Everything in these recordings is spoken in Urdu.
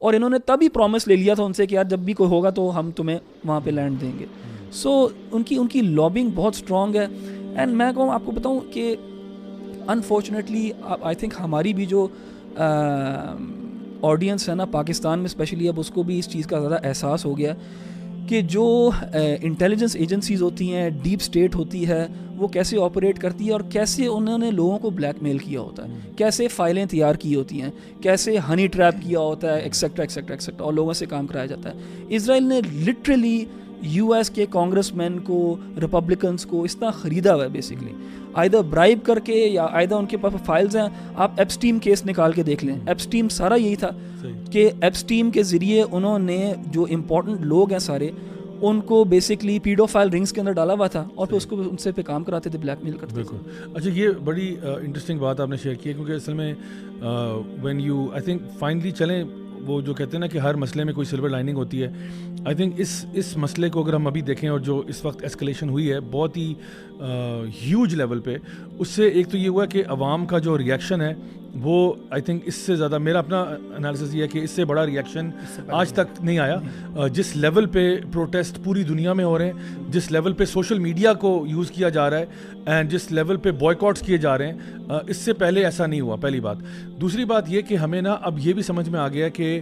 اور انہوں نے تب ہی پرومس لے لیا تھا ان سے کہ یار جب بھی کوئی ہوگا تو ہم تمہیں وہاں پہ لینڈ دیں گے. سو ان کی لابنگ بہت اسٹرانگ ہے. اینڈ میں کہوں آپ کو بتاؤں کہ انفارچونیٹلی آئی تھنک ہماری بھی جو آڈینس ہے نا پاکستان میں اسپیشلی, اب اس کو بھی اس چیز کا زیادہ احساس ہو گیا کہ جو انٹیلیجنس ایجنسیز ہوتی ہیں, ڈیپ اسٹیٹ ہوتی ہے, وہ کیسے آپریٹ کرتی ہے اور کیسے انہوں نے لوگوں کو بلیک میل کیا ہوتا ہے, کیسے فائلیں تیار کی ہوتی ہیں, کیسے ہنی ٹریپ کیا ہوتا ہے, ایکسیکٹرا ایکسیکٹرا ایکسیکٹرا, اور لوگوں سے کام کرایا جاتا ہے. اسرائیل نے لٹرلی یو ایس کے کانگریس مین کو, ریپبلکنس کو اس طرح خریدا ہوا ہے بیسکلی, آئدر برائب کر کے یا آئدر ان کے پاس فائلز ہیں. آپ ایپسٹین کیس نکال کے دیکھ لیں, ایپسٹین سارا یہی تھا کہ ایپسٹین کے ذریعے انہوں نے جو امپورٹنٹ لوگ ہیں سارے ان کو بیسکلی پیڈوفائل رنگس کے اندر ڈالا ہوا تھا اور پھر اس کو ان سے پہ کام کراتے تھے, بلیک میل کرتے تھے. اچھا, یہ بڑی انٹرسٹنگ بات آپ نے شیئر کی ہے, کیونکہ اصل میں when you I think finally چلیں, وہ جو کہتے ہیں نا کہ ہر مسئلے میں کوئی سلور لائننگ ہوتی ہے. آئی تھنک اس مسئلے کو اگر ہم ابھی دیکھیں اور جو اس وقت اسکلیشن ہوئی ہے بہت ہی ہیوج لیول پہ, اس سے ایک تو یہ ہوا کہ عوام کا جو ریئیکشن ہے وہ آئی تھنک اس سے زیادہ, میرا اپنا انالیسس یہ ہے کہ اس سے بڑا ریئیکشن آج تک نہیں آیا. جس لیول پہ پروٹیسٹ پوری دنیا میں ہو رہے ہیں, جس لیول پہ سوشل میڈیا کو یوز کیا جا رہا ہے, اینڈ جس لیول پہ بوائیکاٹس کیے جا رہے ہیں, اس سے پہلے ایسا نہیں ہوا, پہلی بات. دوسری بات یہ کہ ہمیں نا اب یہ بھی سمجھ میں آ گیا کہ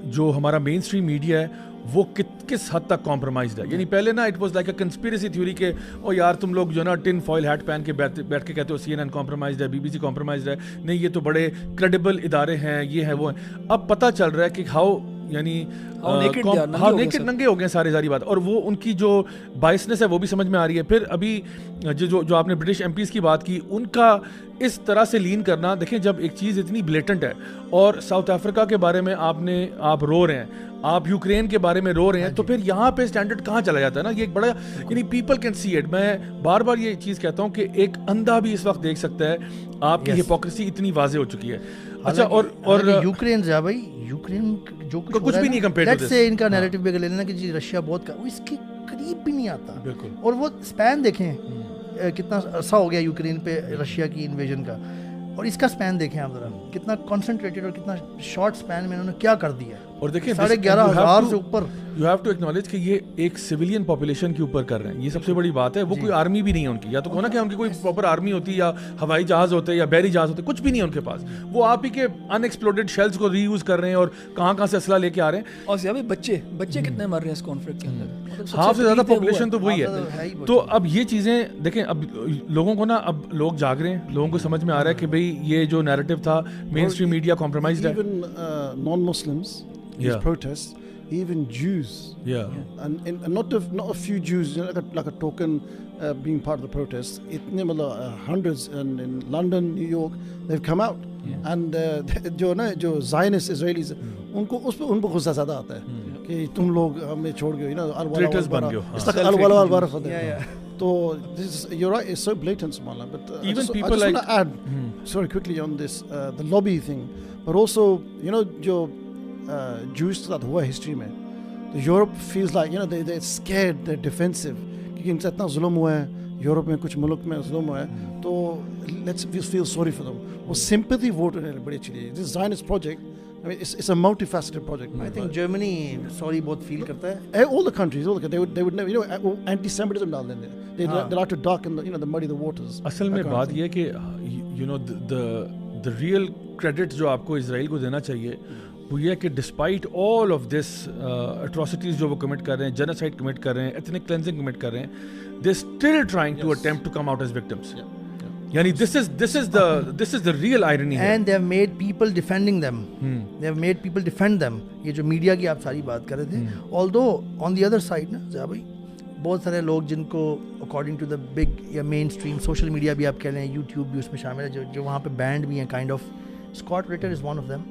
جو ہمارا مین اسٹریم میڈیا ہے وہ کس حد تک کمپرومائزڈ ہے. یعنی پہلے نا it was like a conspiracy theory کہ او یار تم لوگ جو نا ٹن فوائل ہیٹ پہن کے بیٹھ کے کہتے ہو سی این این کمپرومائزڈ ہے, بی بی سی کمپرومائزڈ ہے, نہیں یہ تو بڑے کریڈیبل ادارے ہیں, یہ ہے وہ ہیں. اب پتہ چل رہا ہے کہ ہاؤ یعنی نیکڈ ننگے ہو گئے ساری بات, اور وہ ان کی جو بائسنس ہے وہ بھی سمجھ میں آ رہی ہے. پھر ابھی جو آپ نے برٹش ایم پیز کی بات کی, ان کا اس طرح سے لین کرنا, دیکھیں جب ایک چیز اتنی بلیٹنٹ ہے, اور ساؤتھ افریقہ کے بارے میں آپ رو رہے ہیں, آپ یوکرین کے بارے میں رو رہے ہیں, تو پھر یہاں پہ اسٹینڈرڈ کہاں چلا جاتا ہے نا. یہ ایک بڑا یعنی پیپل کین سی اٹ. میں بار بار یہ چیز کہتا ہوں کہ ایک اندھا بھی اس وقت دیکھ سکتا ہے, آپ کی ہپوکریسی اتنی واضح ہو چکی ہے. اچھا, اور یوکرین جا بھائی, یوکرین جو کچھ بھی نہیں کمپیئر ٹو دس, ان کا نیریٹو بھی اگر لے لینا کہ جی رشیا بہت وہ اس کے قریب بھی نہیں آتا. بالکل. اور وہ اسپین دیکھیں کتنا عرصہ ہو گیا یوکرین پہ رشیا کی انویژن کا, اور اس کا اسپین دیکھیں آپ ذرا, کتنا کنسنٹریٹڈ اور کتنا شارٹ اسپین میں انہوں نے کیا کر دیا. اور دیکھیں 11,500 سے اوپر, یو ہیو ٹو ایکنالج کہ یہ ایک سویلین پاپولیشن کے اوپر کر رہے ہیں, یہ سب سے بڑی بات ہے. وہ کوئی آرمی بھی نہیں ہے ان کی, یا تو کہنا کہ ان کی کوئی پراپر آرمی ہوتی یا ہوائی جہاز ہوتے یا بحری جہاز ہوتے, کچھ بھی نہیں ہے ان کے پاس. وہ آپ ہی کے ان ایکسپلوڈیڈ شیلز کو ری یوز کر رہے ہیں اور کہاں سے اسلحہ لے کے آ رہے ہیں. اور زیادہ بچے کتنے مر رہے ہیں اس کانفلکٹ کے اندر, ہاف سے زیادہ پاپولیشن تو وہی ہے. تو اب یہ چیزیں دیکھیں, اب لوگوں کو نا, اب لوگ جاگ رہے ہیں, لوگوں کو سمجھ میں آ رہا ہے کہ بھئی یہ جو نیریٹو تھا مین اسٹریم میڈیا کمپرومائزڈ ہے. Even non-Muslims, these protests, even Jews, and not a few Jews, you know, like a token being part of the protests. Itne matlab hundreds in London, New York, they've come out, and jo Zionist Israelis, unko غصہ زیادہ آتا ہے کہ تم لوگ ہمیں چھوڑ گئے, you know, traitors بن گئے, اس طرح الولا والبرا ہوتا ہے. So this is, you're right, it's so blatant, Subhanallah. But even people I just like, want to add sorry quickly on this the lobby thing, but also you know jo Jewish that hua history mein, so Europe feels like, you know, they're scared, they're defensive kyunki inse itna zulm hua hai, Europe mein kuch mulk mein zulm hua hai, to let's feel sorry for them. wo sympathy vote hone badi achhi hai. This Zionist project, I mean, it's a multifaceted project. I think Germany sorry bahut feel karta hai. All the countries, they would never, you know, anti-Semitism dal denge. They like to duck in the, you know, the muddy the waters. اصل میں بات یہ ہے کہ you know the real credit جو آپ کو اسرائیل کو دینا چاہیے وہ یہ ہے کہ despite all of this atrocities جو وہ کمٹ کر رہے ہیں, جینوسائڈ کمٹ کر رہے ہیں, ایتھنک کلینزنگ کمٹ کر رہے ہیں, they still trying to attempt to come out as victims. یعنی this is the real irony, and they have made people defending them. They have made people defend them. یہ جو میڈیا کی آپ ساری بات کر رہے تھے, although on the other side نا ذرا بھائی بہت سارے لوگ جن کو اکارڈنگ ٹو دا بگ یا مین اسٹریم سوشل میڈیا بھی آپ کہہ لیں, یوٹیوب بھی اس میں شامل ہے, جو وہاں پہ بینڈ بھی ہیں kind of. Scott Ritter is one of them,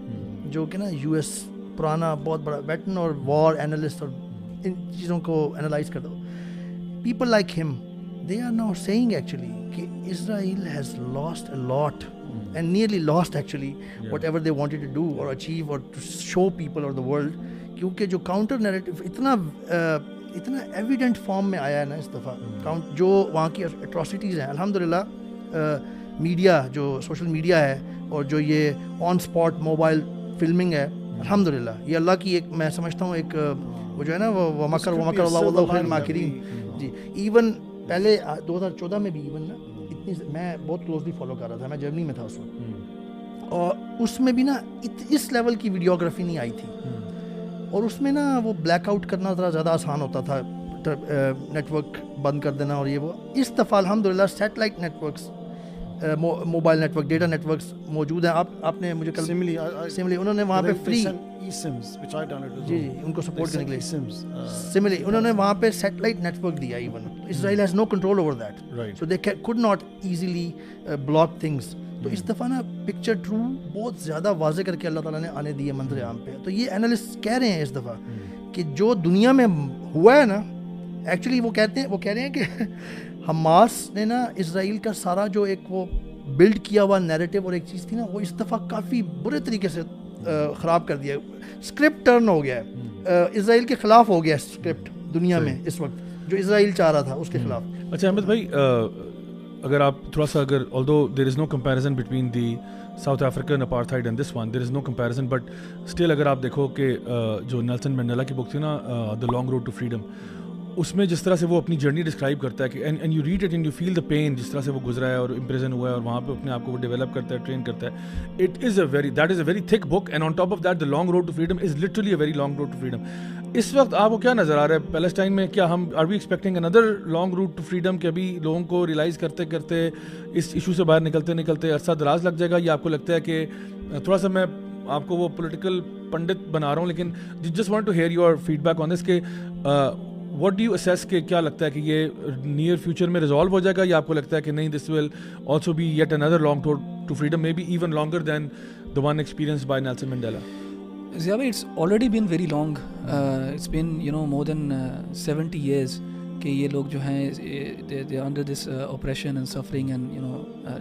جو کہ نا یو ایس پرانا بہت بڑا ویٹرن اور وار اینالسٹ اور ان چیزوں کو انالائز کرتا ہو. پیپل لائک ہم, they are now saying actually کہ Israel has lost a lot and nearly lost actually whatever they wanted to do or achieve or to show people or the world, کیونکہ جو counter narrative اتنا ایویڈنٹ فارم میں آیا ہے نا اس دفعہ, جو وہاں کی اٹراسٹیز ہیں. الحمدللہ میڈیا جو سوشل میڈیا ہے اور جو یہ آن اسپاٹ موبائل فلمنگ ہے الحمدللہ یہ اللہ کی ایک میں سمجھتا ہوں ایک وہ جو ہے نا وہ مکر اللہ خیر الماکرین. جی ایون پہلے 2014 میں بھی ایون نا اتنی میں بہت کلوزلی فالو کر رہا تھا, میں جرمنی میں تھا اس وقت, اور اس میں بھی نا اس لیول کی ویڈیوگرافی نہیں آئی تھی, اور اس میں نا وہ بلیک آؤٹ کرنا ذرا زیادہ آسان ہوتا تھا, نیٹ ورک بند کر دینا اور یہ وہ. اس دفعہ الحمدللہ satellite networks, mobile network, data networks موجود ہیں. آپ نے مجھے کل سملی انہوں نے وہاں پہ فری جی ان کو سپورٹ کرنے کے لیے سملی انہوں نے وہاں پہ سیٹلائٹ نیٹ ورک دیا. Even Israel has no control over that, so they could not easily block things. تو اس دفعہ نا پکچر ٹرو بہت زیادہ واضح کر کے اللہ تعالیٰ نے آنے دی ہے منظر عام پہ. تو یہ اینالسٹ کہہ رہے ہیں اس دفعہ کہ جو دنیا میں ہوا ہے نا, ایکچولی وہ کہہ رہے ہیں کہ حماس نے نا اسرائیل کا سارا جو ایک وہ بلڈ کیا ہوا نیریٹو اور ایک چیز تھی نا, وہ اس دفعہ کافی برے طریقے سے خراب کر دیا. اسکرپٹ ٹرن ہو گیا ہے, اسرائیل کے خلاف ہو گیا اسکرپٹ دنیا میں اس وقت, جو اسرائیل چاہ رہا تھا اس کے خلاف. اچھا احمد بھائی, اگر آپ تھوڑا سا although there is no comparison between the South African apartheid and this one, there is no comparison, but still اگر آپ دیکھو کہ جو نیلسن منڈیلا کی بک تھی نا The Long Road to Freedom, اس میں جس طرح سے وہ اپنی جرنی ڈسکرائب کرتا ہے کہ and you read it and you feel the pain, جس طرح سے وہ گزرا ہے اور امپریزن ہوا ہے اور وہاں پہ اپنے آپ کو وہ ڈیولپ کرتا ہے, ٹرین کرتا ہے. That is a very thick book, and on top of that the long road to freedom is literally a very long road to freedom. اس وقت آپ کو کیا نظر آ رہا ہے پیلسٹائن میں؟ کیا ہم آر وی ایکسپیکٹنگ اندر لانگ روڈ ٹو فریڈم کہ ابھی لوگوں کو ریئلائز کرتے کرتے اس ایشو سے باہر نکلتے عرصہ دراز لگ جائے گا, یا آپ کو لگتا ہے کہ تھوڑا سا میں آپ کو وہ پولیٹیکل پنڈت بنا رہا ہوں, لیکن just want to hear your feedback on this کہ واٹ ڈو یو اسیس کہ کیا لگتا ہے کہ یہ نیئر فیوچر میں ریزالو ہو جائے گا, یا آپ کو لگتا ہے کہ نہیں this will also be yet another long road to freedom, may be even longer than the one experience by Nelson Mandela? Zia bhai, it's already been very long. It's been more than 70 years کہ یہ لوگ جو ہیں they are under this oppression and suffering and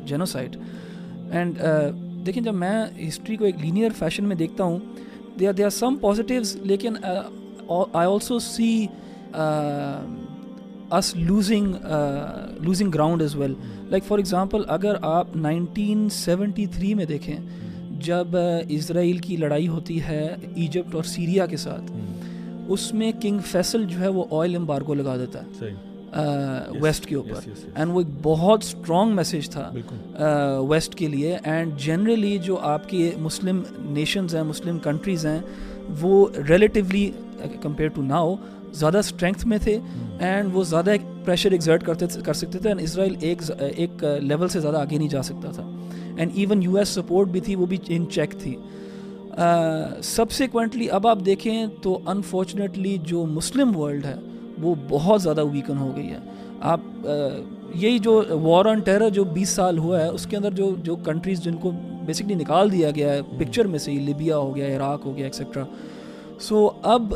genocide. And دیکھیں جب میں ہسٹری کو ایک لینئر فیشن میں دیکھتا ہوں, there are some positives, لیکن I also see us losing ground as well. Like for example, اگر آپ 1973 میں دیکھیں جب اسرائیل کی لڑائی ہوتی ہے ایجپٹ اور سیریا کے ساتھ, اس میں کنگ فیصل جو ہے وہ آئل امبارگو لگا دیتا ہے ویسٹ کے اوپر, اینڈ وہ ایک بہت اسٹرانگ میسیج تھا ویسٹ کے لیے. اینڈ جنرلی جو آپ کے مسلم نیشنز ہیں, مسلم کنٹریز ہیں, وہ ریلیٹیولی کمپیئر ٹو ناؤ زیادہ اسٹرینتھ میں تھے, اینڈ وہ زیادہ پریشر ایگزرٹ کر سکتے تھے, اینڈ اسرائیل ایک لیول سے زیادہ آگے نہیں جا سکتا تھا. And even U S support بھی تھی, وہ بھی ان چیک تھی. سبسیکوینٹلی اب آپ دیکھیں تو انفارچونیٹلی جو مسلم ورلڈ ہے وہ بہت زیادہ ویکن ہو گئی ہے. آپ یہی جو وار آن ٹیرر جو 20 سال ہوا ہے, اس کے اندر جو کنٹریز جن کو بیسکلی نکال دیا گیا ہے پکچر میں سے, لیبیا ہو گیا, عراق ہو گیا, ایکسیٹرا. سو اب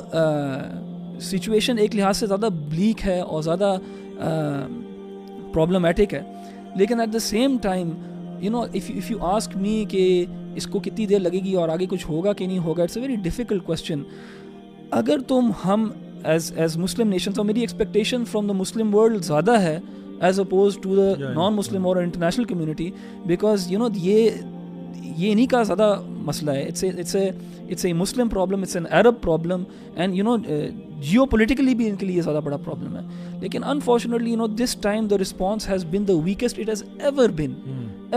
سچویشن ایک لحاظ سے زیادہ بلیک ہے اور زیادہ پرابلمیٹک ہے, لیکن at the same time if you ask me کہ اس کو کتنی دیر لگے گی اور آگے کچھ ہوگا کہ نہیں ہوگا, it's a very difficult question. اگر ہم ایز مسلم نیشن, تو میری expectation from the Muslim world زیادہ ہے as oppose to the non Muslim اور انٹرنیشنل کمیونٹی, بیکاز یہ انہیں کا زیادہ مسئلہ ہے. it's a Muslim problem, it's an Arab problem, and geo politically بھی ان کے لیے زیادہ بڑا پرابلم ہے. لیکن unfortunately this time the response has been the weakest it has ever been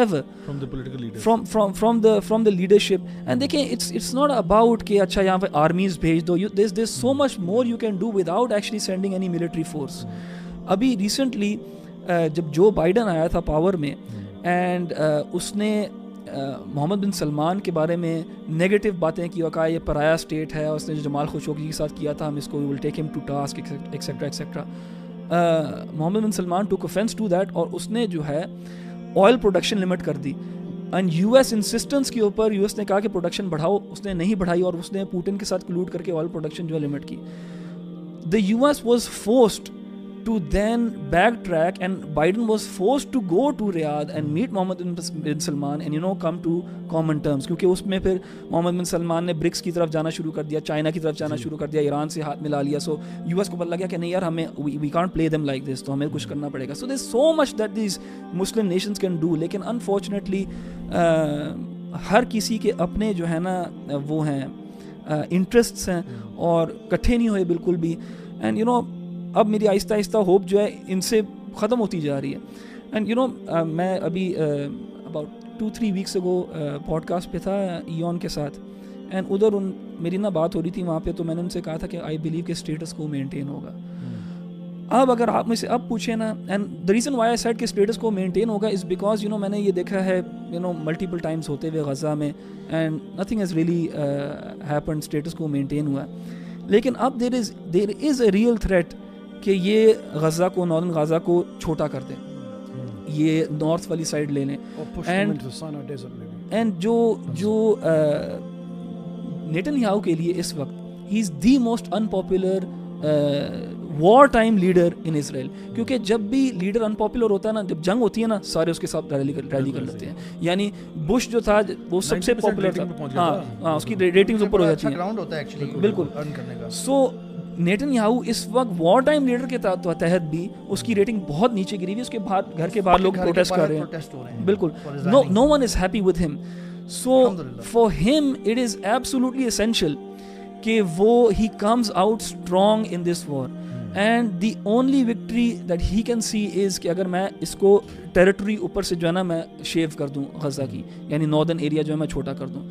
ever from the leadership. And دیکھیں it's not about کہ اچھا یہاں پہ آرمیز بھیج دو, there's so much more you can do without actually sending any military force. ابھی ریسنٹلی جب جو بائیڈن آیا تھا پاور میں, اینڈ اس نے محمد بن سلمان کے بارے میں نیگیٹو باتیں کی, اور کہا یہ پرایا اسٹیٹ ہے, اور اس نے جو جمال خشوگی کے ساتھ کیا تھا, ہم اس کو ول ٹیک ہم ٹو ٹاسک ایکسیٹرا ایکسیٹرا. محمد بن سلمان ٹوک offense ٹو دیٹ, اور اس نے جو ہے آئل پروڈکشن لمٹ کر دی. اینڈ یو ایس انسسٹنس کے اوپر یو ایس نے کہا کہ پروڈکشن بڑھاؤ, اس نے نہیں بڑھائی, اور اس نے پوٹن کے ساتھ کلوڈ کر کے آئل پروڈکشن جو ہے لمٹ کی. The U S was forced to then backtrack, and Biden was forced to go to Riyadh and meet Mohammed bin Salman and come to common terms, کیونکہ اس میں پھر محمد بن سلمان نے برکس کی طرف جانا شروع کر دیا, چائنا کی طرف جانا شروع کر دیا, ایران سے ہاتھ ملا لیا. سو یو ایس کو پتہ لگا کہ نہیں یار, ہمیں we can't play them like this, تو ہمیں کچھ کرنا پڑے گا. So there's so much that these Muslim nations can do, لیکن unfortunately ہر کسی کے اپنے جو ہے نا وہ ہیں انٹرسٹس ہیں اور کٹھے نہیں ہوئے بالکل بھی. اینڈ یو نو اب میری آہستہ آہستہ ہوپ جو ہے ان سے ختم ہوتی جا رہی ہے. اینڈ یو نو میں ابھی اباؤٹ 2-3 ویکس اگو پوڈ کاسٹ پہ تھا ایون کے ساتھ, اینڈ ادھر میری نا بات ہو رہی تھی وہاں پہ, تو میں نے ان سے کہا تھا کہ آئی بلیو کہ اسٹیٹس کو مینٹین ہوگا. اب اگر آپ مجھ سے اب پوچھیں نا, and the reason why I said کہ اسٹیٹس کو مینٹین ہوگا از بیکاز یو نو میں نے یہ دیکھا ہے یو نو ملٹیپل ٹائمس ہوتے ہوئے غزہ میں, and nothing has really happen, status quo maintain ہوا. لیکن اب دیر از اے ریئل تھریٹ کہ یہ غزہ کو, نارتھن غزہ کو چھوٹا کر دیں, یہ نارتھ والی سائڈ لے لیں. اینڈ جو نیتن یاہو کے لیے اس وقت ہی is the most unpopular war time leader in Israel, کیونکہ جب بھی لیڈر ان پاپولر ہوتا ہے نا, جب جنگ ہوتی ہے نا, سارے اس کے ساتھ ریلی کر لیتے ہیں. یعنی بش جو تھا وہ سب سے پاپولر تھا, ہاں اس کی ریٹنگز اوپر ہو جاتی ہیں بالکل. سو نیتن یاہو اس وقت وار ٹائم لیڈر کے تحت بھی اس کی ریٹنگ بہت نیچے گری ہوئی, اس کے باہر گھر کے باہر لوگ پروٹیسٹ کر رہے ہیں بالکل. No one is happy with him. So for him it is absolutely essential کہ وہ ہی comes out strong in this war, and the only victory that he can see is کہ اگر میں اس کو ٹیریٹری اوپر سے جو ہے نا میں شیو کر دوں غزہ کی, یعنی ناردرن ایریا جو ہے میں چھوٹا کر دوں.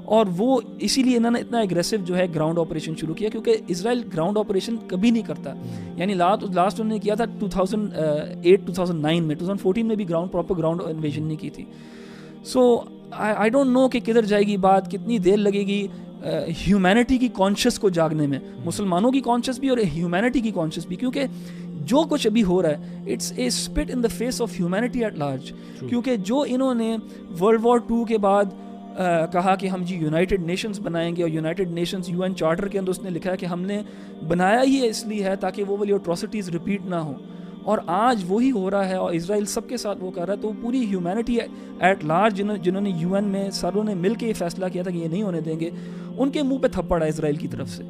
اور وہ اسی لیے انہوں نے اتنا اگریسو جو ہے گراؤنڈ آپریشن شروع کیا, کیونکہ اسرائیل گراؤنڈ آپریشن کبھی نہیں کرتا. یعنی لاسٹ انہوں نے کیا تھا 2008-2009 میں, 2014 میں بھی پراپر گراؤنڈ انویژن نہیں کی تھی. سو آئی ڈونٹ نو کہ کدھر جائے گی بات, کتنی دیر لگے گی ہیومینٹی کی کانشیس کو جاگنے میں, مسلمانوں کی کانشیس بھی اور ہیومینٹی کی کانشیس بھی, کیونکہ جو کچھ ابھی ہو رہا ہے it's a spit in the face of humanity at large. کیونکہ جو انہوں نے ورلڈ وار 2 کے بعد کہا کہ ہم جی یونائٹڈ نیشنز بنائیں گے, اور یونائٹڈ نیشنز UN چارٹر کے اندر اس نے لکھا ہے کہ ہم نے بنایا ہی اس لیے ہے تاکہ وہ والی اٹراسٹیز ریپیٹ نہ ہوں, اور آج وہی ہو رہا ہے اور اسرائیل سب کے ساتھ وہ کر رہا ہے. تو پوری ہیومینٹی ایٹ لارج جنہوں نے UN میں ساروں نے مل کے یہ فیصلہ کیا تھا کہ یہ نہیں ہونے دیں گے, ان کے منہ پہ تھپڑ ہے اسرائیل کی طرف سے.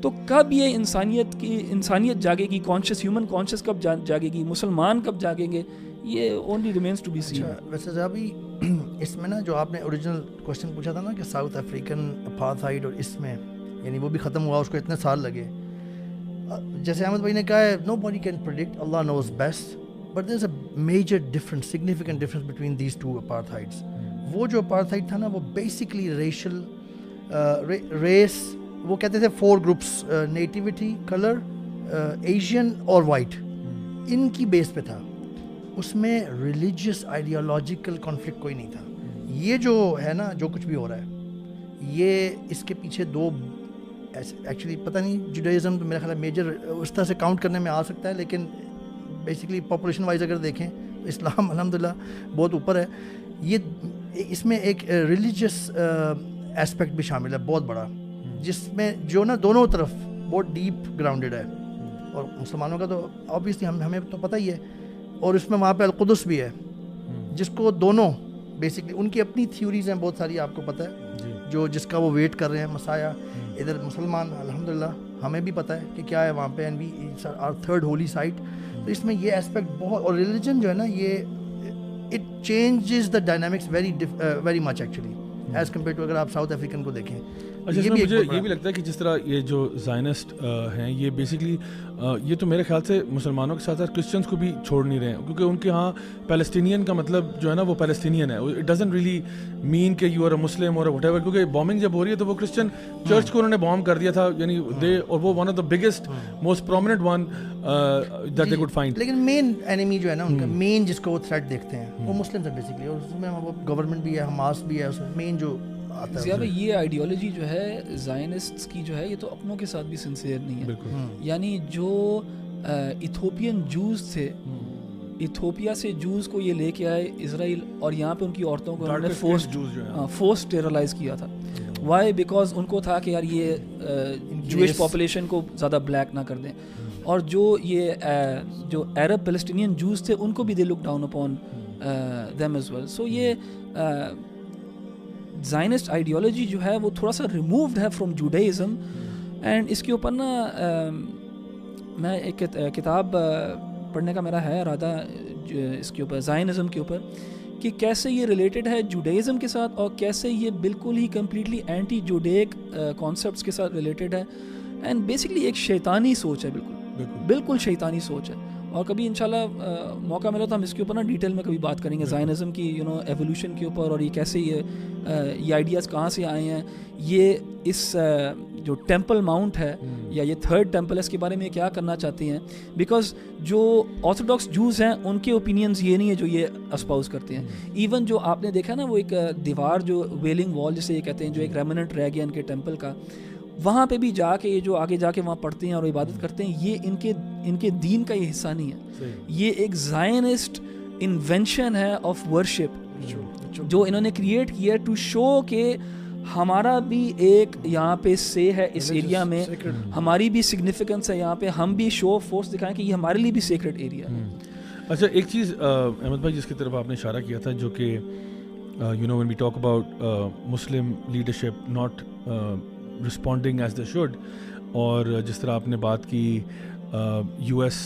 تو کب یہ انسانیت جاگے گی, کانشیس ہیومن کانشیس کب جاگے گی, مسلمان کب جاگیں گے, یہ only remains to be seen. ویسے ابھی اس میں نا جو آپ نے اوریجنل کوشچن پوچھا تھا نا کہ ساؤتھ افریقن اپارتھائڈ, اور اس میں یعنی وہ بھی ختم ہوا, اس کو اتنے سال لگے. جیسے احمد بھائی نے کہا ہے nobody can predict, Allah knows best, but there is a major difference, significant difference between these two apartheids. وہ جو اپارتھائڈ تھا نا وہ بیسکلی ریشل ریس, وہ کہتے تھے 4 گروپس, نیٹیوٹی, کلر, ایشین اور وائٹ, ان کی بیس پہ تھا. اس میں ریلیجیس آئیڈیالوجیکل کانفلکٹ کوئی نہیں تھا. یہ جو ہے نا جو کچھ بھی ہو رہا ہے, یہ اس کے پیچھے 2 ایکچولی پتہ نہیں, جوڈائزم تو میرا خیال ہے میجر اس طرح سے کاؤنٹ کرنے میں آ سکتا ہے, لیکن بیسکلی پاپولیشن وائز اگر دیکھیں تو اسلام الحمدللہ بہت اوپر ہے. یہ اس میں ایک ریلیجیس ایسپیکٹ بھی شامل ہے بہت بڑا, جس میں جو نا دونوں طرف بہت ڈیپ گراؤنڈڈ ہے. اور مسلمانوں کا تو آبویسلی ہمیں تو پتہ ہی ہے, اور اس میں وہاں پہ القدس بھی ہے, جس کو دونوں بیسکلی ان کی اپنی تھیوریز ہیں بہت ساری, آپ کو پتہ ہے, جو جس کا وہ ویٹ کر رہے ہیں مسایا. ادھر مسلمان الحمدللہ ہمیں بھی پتہ ہے کہ کیا ہے وہاں پہ, and we are third holy site. تو اس میں یہ اسپیکٹ بہت, اور ریلیجن جو ہے نا یہ it changes the dynamics very much actually as compare to اگر آپ ساؤتھ افریقن کو دیکھیں. اچھا, مجھے یہ بھی لگتا ہے کہ جس طرح یہ جو زائنسٹ ہیں یہ بیسکلی یہ تو میرے خیال سے مسلمانوں کے ساتھ ساتھ کرسچنس کو بھی چھوڑ نہیں رہے ہیں, کیونکہ ان کے ہاں پیلسٹینین کا مطلب جو ہے نا وہ پیلسٹینین ہے. اٹ ڈزنٹ ریلی مین کہ یو آر اے مسلم اور وٹ ایور, کیونکہ بامبنگ جب ہو رہی ہے تو وہ کرسچن چرچ کو انہوں نے بام کر دیا تھا, یعنی دے, اور وہ one of the biggest most prominent one that they could find. لیکن مین اینیمی جو ہے نا ان کا, مین جس کو وہ تھریٹ دیکھتے ہیں وہ مسلمس ہیں بیسکلی, اور اس میں وہ گورنمنٹ بھی ہے, حماس بھی ہے, اس میں مین جو زیادہ یہ آئیڈیالوجی جو ہے زائنسٹس کی جو ہے یہ تو اپنوں کے ساتھ بھی سنسیئر نہیں ہے. یعنی جو ایتھوپین جوز تھے, ایتھوپیا سے جوز کو یہ لے کے آئے اسرائیل, اور یہاں پہ ان کی عورتوں کو انہوں نے فورس اسٹیرلائز کیا تھا. وائی؟ بیکاز ان کو تھا کہ یار یہ جوئش پاپولیشن کو زیادہ بلیک نہ کر دیں, اور جو یہ جو عرب پیلسٹینین جوز تھے ان کو بھی they look down upon them as well. So یہ زائنسٹ آئیڈیالوجی جو ہے وہ تھوڑا سا ریمووڈ ہے فرام جوڈائزم. اینڈ اس کے اوپر نا میں ایک کتاب پڑھنے کا میرا ہے ارادہ اس کے اوپر, زائنزم کے اوپر, کہ کیسے یہ ریلیٹڈ ہے جوڈائزم کے ساتھ اور کیسے یہ بالکل ہی کمپلیٹلی اینٹی جوڈیک کانسیپٹس کے ساتھ ریلیٹڈ ہے. اینڈ بیسکلی ایک شیطانی سوچ ہے, بالکل شیطانی سوچ ہے. اور کبھی انشاءاللہ موقع ملا تو ہم اس کے اوپر نا ڈیٹیل میں کبھی بات کریں گے, زائنزم کی ایولیوشن کے اوپر, اور یہ کیسے یہ آئیڈیاز کہاں سے آئے ہیں. یہ اس جو ٹیمپل ماؤنٹ ہے یا یہ تھرڈ ٹیمپل ہے, اس کے بارے میں کیا کرنا چاہتے ہیں, بیکاز جو آرتھوڈاکس جوز ہیں ان کے اوپینینز یہ نہیں ہے جو یہ اسپاؤز کرتے ہیں. ایون جو آپ نے دیکھا نا وہ ایک دیوار جو ویلنگ وال جسے یہ کہتے ہیں, جو ایک ریمننٹ رہ گیا ان کے ٹیمپل کا, وہاں پہ بھی جا کے یہ جو آگے جا کے وہاں پڑھتے ہیں اور عبادت کرتے ہیں, یہ ان کے دین کا یہ حصہ نہیں ہے. یہ ایک زائنسٹ انوینشن ہے آف ورشپ جو انہوں نے کریٹ کیا ٹو شو کہ ہمارا بھی ایک یہاں پہ سے ہے اس ایریا میں, ہماری بھی سگنیفیکنس ہے یہاں پہ, ہم بھی شو آف فورس دکھائیں کہ یہ ہمارے لیے بھی سیکرٹ ایریا ہے. اچھا ایک چیز احمد بھائی جس کی طرف آپ نے اشارہ کیا تھا, جو کہ when we talk about Muslim leadership not responding as they should, اور جس طرح آپ نے بات کی یو ایس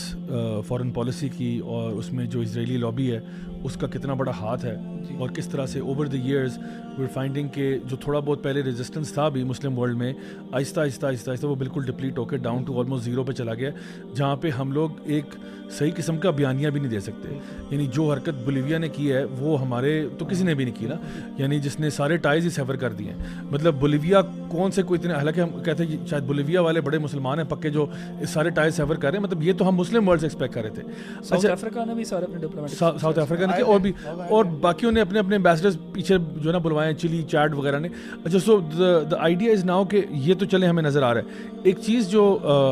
فارن پالیسی کی, اور اس میں جو اسرائیلی لابی ہے اس کا کتنا بڑا ہاتھ ہے, اور کس طرح سے over the years we are finding کہ جو تھوڑا بہت پہلے ریزسٹنس تھا بھی مسلم ورلڈ میں, آہستہ آہستہ وہ بالکل ڈپلیٹ ہو کے ڈاؤن ٹو آلموسٹ زیرو پہ چلا گیا, جہاں پہ ہم لوگ ایک صحیح قسم کا بیانیہ بھی نہیں دے سکتے. یعنی جو حرکت بولیویا نے کی ہے وہ ہمارے تو کسی نے بھی نہیں کی نا, یعنی جس نے سارے ٹائز ہی سیور کر دیے ہیں. مطلب بولیویا کون سے کوئی اتنے, حالانکہ ہم کہتے ہیں شاید بولیویا والے بڑے مسلمان ہیں پکے جو اس سارے ٹائز سیور کر رہے ہیں, مطلب یہ تو ہم مسلم ورلڈ سے ایکسپیکٹ کر رہے تھے. ساؤتھ افریقہ نے بھی سارے اپنے ڈپلومیٹک, ساؤتھ افریقہ نے اور بھی, اور باقیوں نے اپنے اپنے ایمبیسڈرز پیچھے جو ہے نا بلوائے ہیں, چلی چیڈ وغیرہ نے. اچھا سو دا آئیڈیا از ناؤ کہ یہ تو چلے ہمیں نظر آ رہا ہے. ایک چیز جو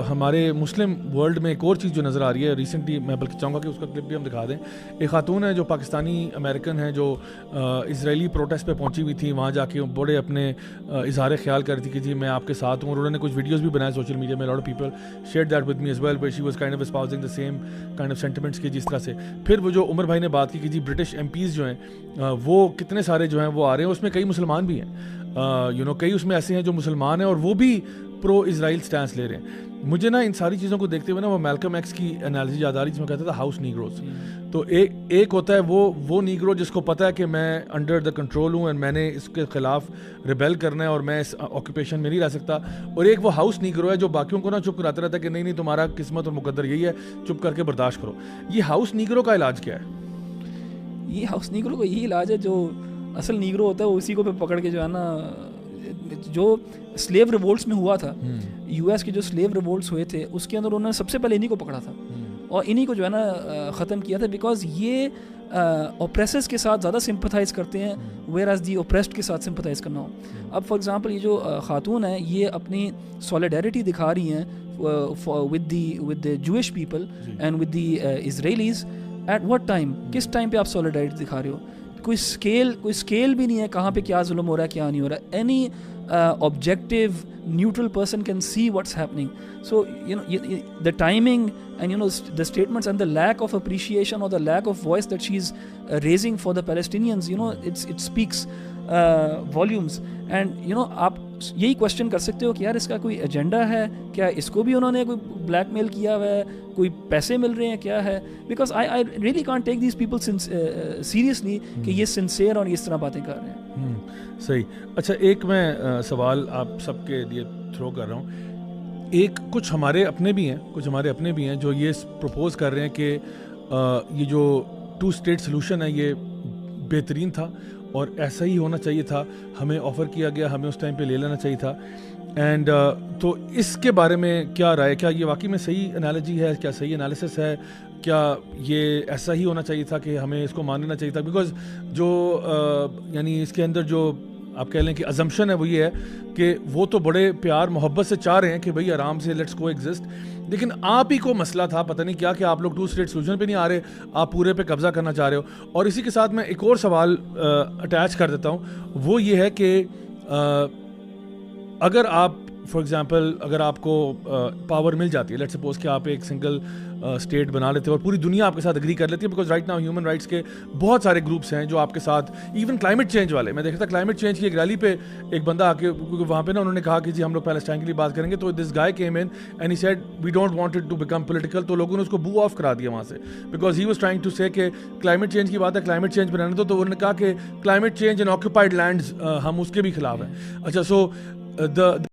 ہمارے مسلم ورلڈ میں ایک اور چیز جو نظر آ رہی ہے ریسنٹلی, میں بلکہ چاہوں گا کہ اس کا کلپ بھی ہم دکھا دیں. ایک خاتون ہے جو پاکستانی امریکن ہے, جو اسرائیلی پروٹیسٹ پہ پہنچی ہوئی تھی, وہاں جا کے بڑے اپنے اظہار خیال کر رہی تھی کہ جی میں آپ کے ساتھ ہوں, اور انہوں نے کچھ ویڈیوز بھی بنائے سوشل میڈیا میں. Lot of people share that with me as well, but she was kind of espousing the same kind of sentiments کی جس طرح سے. پھر وہ جو عمر بھائی نے بات کی کہ جی برٹش ایم پیز جو ہیں وہ کتنے سارے جو ہیں وہ آ رہے ہیں, اس میں کئی مسلمان بھی ہیں, کئی اس میں ایسے ہیں جو مسلمان ہیں اور وہ بھی پرو اسرائیل سٹینس لے رہے ہیں. مجھے نا ان ساری چیزوں کو دیکھتے ہوئے نا وہ میلکم ایکس کی انالیسی یاد آ رہی جس میں کہتا تھا ہاؤس نیگروز. تو ایک ہوتا ہے وہ نیگرو جس کو پتہ ہے کہ میں انڈر دا کنٹرول ہوں اینڈ میں نے اس کے خلاف ریبیل کرنا ہے اور میں اس آکوپیشن میں نہیں رہ سکتا, اور ایک وہ ہاؤس نیگرو ہے جو باقیوں کو نا چپ کراتا رہتا ہے کہ نہیں تمہارا قسمت اور مقدر یہی ہے, چپ کر کے برداشت کرو. یہ ہاؤس نیگرو کا علاج کیا ہے؟ یہ ہاؤس نیگرو کا یہی علاج ہے, جو اصل نیگرو ہوتا ہے وہ اسی کو پہ پکڑ کے جو ہے نا, جو سلیو ریوولٹس میں ہوا تھا, یو ایس کے جو سلیو ریوولٹس ہوئے تھے اس کے اندر انہوں نے سب سے پہلے انہی کو پکڑا تھا اور انہی کو جو ہے نا ختم کیا تھا, بیکاز یہ اوپریسرز کے ساتھ زیادہ سمپتھائز کرتے ہیں ویئر ایز دی اوپریسڈ کے ساتھ سمپتھائز کرنا ہو. اب فار ایگزامپل یہ جو خاتون ہیں یہ اپنی سولیڈیرٹی دکھا رہی ہیں with the Jewish people and with the Israelis. At what time, کس ٹائم پہ آپ سولیڈیرٹی دکھا رہے ہو؟ کوئی اسکیل بھی نہیں ہے کہاں پہ کیا ظلم ہو رہا ہے کیا نہیں ہو رہا ہے. Any objective neutral person can see what's happening. So the timing and the statements and the lack of appreciation or the lack of voice that she's raising for the Palestinians, it speaks volumes. And آپ یہی کوشچن کر سکتے ہو کہ یار اس کا کوئی ایجنڈا ہے کیا, اس کو بھی انہوں نے کوئی بلیک میل کیا ہوا ہے, کوئی پیسے مل رہے ہیں, کیا ہے؟ Because I really can't take these people seriously کہ یہ سنسیئر اور اس طرح باتیں کر رہے ہیں. صحیح. اچھا ایک میں سوال آپ سب کے لیے تھرو کر رہا ہوں. ایک کچھ ہمارے اپنے بھی ہیں جو یہ پروپوز کر رہے ہیں کہ یہ جو 2 اسٹیٹ سلوشن ہے یہ بہترین تھا اور ایسا ہی ہونا چاہیے تھا, ہمیں آفر کیا گیا, ہمیں اس ٹائم پہ لے لینا چاہیے تھا. اینڈ تو اس کے بارے میں کیا رائے, کیا یہ واقعی میں صحیح انالوجی ہے, کیا صحیح انالیسس ہے, کیا یہ ایسا ہی ہونا چاہیے تھا کہ ہمیں اس کو مان لینا چاہیے تھا؟ بیکاز جو یعنی اس کے اندر جو آپ کہہ لیں کہ ازمپشن ہے وہ یہ ہے کہ وہ تو بڑے پیار محبت سے چاہ رہے ہیں کہ بھئی آرام سے لیٹس کو ایگزسٹ, لیکن آپ ہی کو مسئلہ تھا پتہ نہیں کیا کہ آپ لوگ 2 اسٹیٹ سولوشن پہ نہیں آ رہے, آپ پورے پہ قبضہ کرنا چاہ رہے ہو. اور اسی کے ساتھ میں ایک اور سوال اٹیچ کر دیتا ہوں, وہ یہ ہے کہ اگر آپ فار ایگزامپل اگر آپ کو پاور مل جاتی ہے, لیٹ سپوز کہ آپ ایک سنگل اسٹیٹ بنا لیتے ہیں اور پوری دنیا آپ کے ساتھ اگری کر لیتی ہے, because right now human rights کے بہت سارے گروپس ہیں جو آپ کے ساتھ, ایون کلائمیٹ چینج والے, میں دیکھا تھا کلائمیٹ چینج کی ایک ریلی پہ ایک بندہ آ کے, کیونکہ وہاں پہ نا انہوں نے کہا کہ جی ہم لوگ پیلسٹائن کے لیے بات کریں گے, تو this guy came in and he said we don't want it to become political, تو لوگوں نے اس کو بو آف کرا دیا وہاں سے, because he was trying to say کہ کلائمیٹ چینج کی بات ہے, کلائمیٹ چینج بنانے دو, تو انہوں نے کہا کہ climate change in occupied lands ہم اس کے بھی خلاف ہیں. اچھا, سو